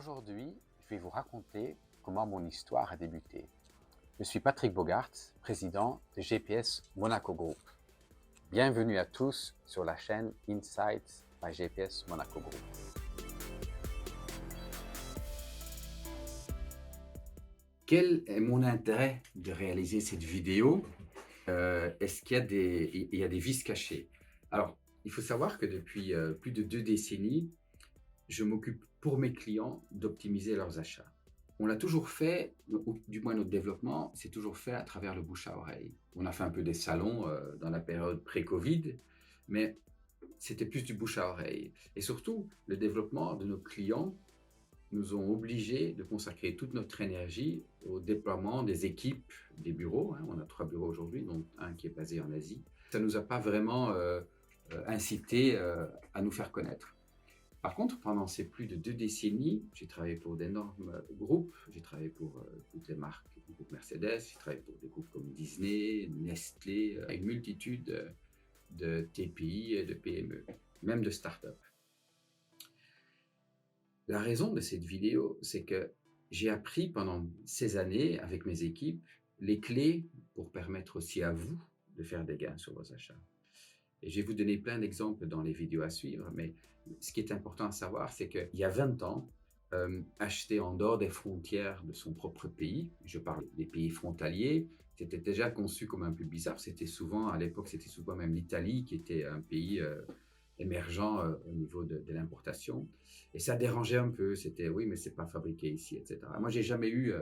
Aujourd'hui, je vais vous raconter comment mon histoire a débuté. Je suis Patrick Bogart, président de GPS Monaco Group. Bienvenue à tous sur la chaîne Insights by GPS Monaco Group. Quel est mon intérêt de réaliser cette vidéo? Est-ce qu'il y a il y a des vices cachés? Alors, il faut savoir que depuis plus de 2 décennies, je m'occupe pour mes clients d'optimiser leurs achats. On l'a toujours fait, ou du moins notre développement, c'est toujours fait à travers le bouche à oreille. On a fait un peu des salons dans la période pré-Covid, mais c'était plus du bouche à oreille. Et surtout, le développement de nos clients nous ont obligés de consacrer toute notre énergie au déploiement des équipes, des bureaux. On a 3 bureaux aujourd'hui, dont un qui est basé en Asie. Ça ne nous a pas vraiment incité à nous faire connaître. Par contre, pendant ces plus de 2 décennies, j'ai travaillé pour d'énormes groupes. J'ai travaillé pour toutes les marques du groupe Mercedes. J'ai travaillé pour des groupes comme Disney, Nestlé, une multitude de TPI et de PME, même de start-up. La raison de cette vidéo, c'est que j'ai appris pendant ces années avec mes équipes les clés pour permettre aussi à vous de faire des gains sur vos achats. Et je vais vous donner plein d'exemples dans les vidéos à suivre, mais ce qui est important à savoir, c'est qu'il y a 20 ans, acheter en dehors des frontières de son propre pays, je parle des pays frontaliers, c'était déjà conçu comme un peu bizarre. C'était souvent, à l'époque, c'était souvent même l'Italie qui était un pays émergent au niveau de l'importation. Et ça dérangeait un peu. C'était oui, mais c'est pas fabriqué ici, etc. Moi, j'ai jamais eu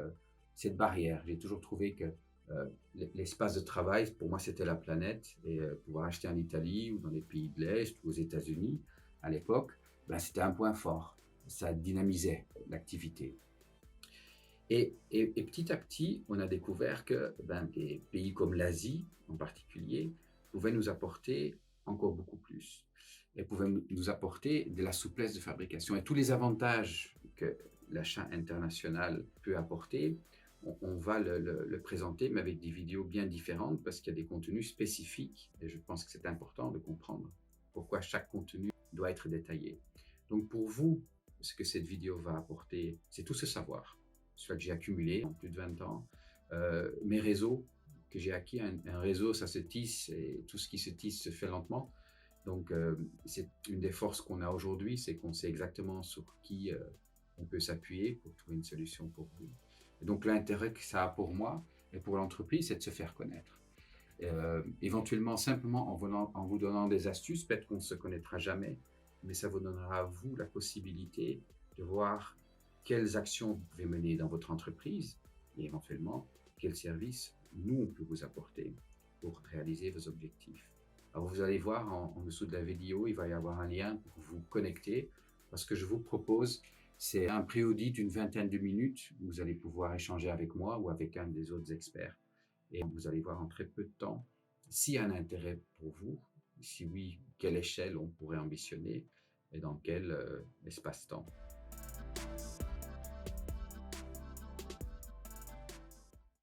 cette barrière. J'ai toujours trouvé que l'espace de travail, pour moi, c'était la planète. Et pouvoir acheter en Italie ou dans les pays de l'Est ou aux États-Unis, à l'époque, ben, c'était un point fort. Ça dynamisait l'activité. Et petit à petit, on a découvert que ben, des pays comme l'Asie, en particulier, pouvaient nous apporter encore beaucoup plus. Et pouvaient nous apporter de la souplesse de fabrication. Et tous les avantages que l'achat international peut apporter, on va le présenter, mais avec des vidéos bien différentes, parce qu'il y a des contenus spécifiques. Et je pense que c'est important de comprendre pourquoi chaque contenu doit être détaillé. Donc pour vous, ce que cette vidéo va apporter, c'est tout ce savoir, soit que j'ai accumulé en plus de 20 ans, mes réseaux que j'ai acquis. Un réseau, ça se tisse, et tout ce qui se tisse se fait lentement. Donc, c'est une des forces qu'on a aujourd'hui, c'est qu'on sait exactement sur qui on peut s'appuyer pour trouver une solution pour vous. Et donc, l'intérêt que ça a pour moi et pour l'entreprise, c'est de se faire connaître. Éventuellement, simplement en vous donnant des astuces, peut-être qu'on ne se connaîtra jamais, mais ça vous donnera à vous la possibilité de voir quelles actions vous pouvez mener dans votre entreprise et éventuellement quels services nous on peut vous apporter pour réaliser vos objectifs. Alors vous allez voir en dessous de la vidéo, il va y avoir un lien pour vous connecter. Ce que je vous propose, c'est un pré-audit d'une vingtaine de minutes où vous allez pouvoir échanger avec moi ou avec un des autres experts. Et vous allez voir en très peu de temps s'il y a un intérêt pour vous, si oui, quelle échelle on pourrait ambitionner et dans quel espace-temps.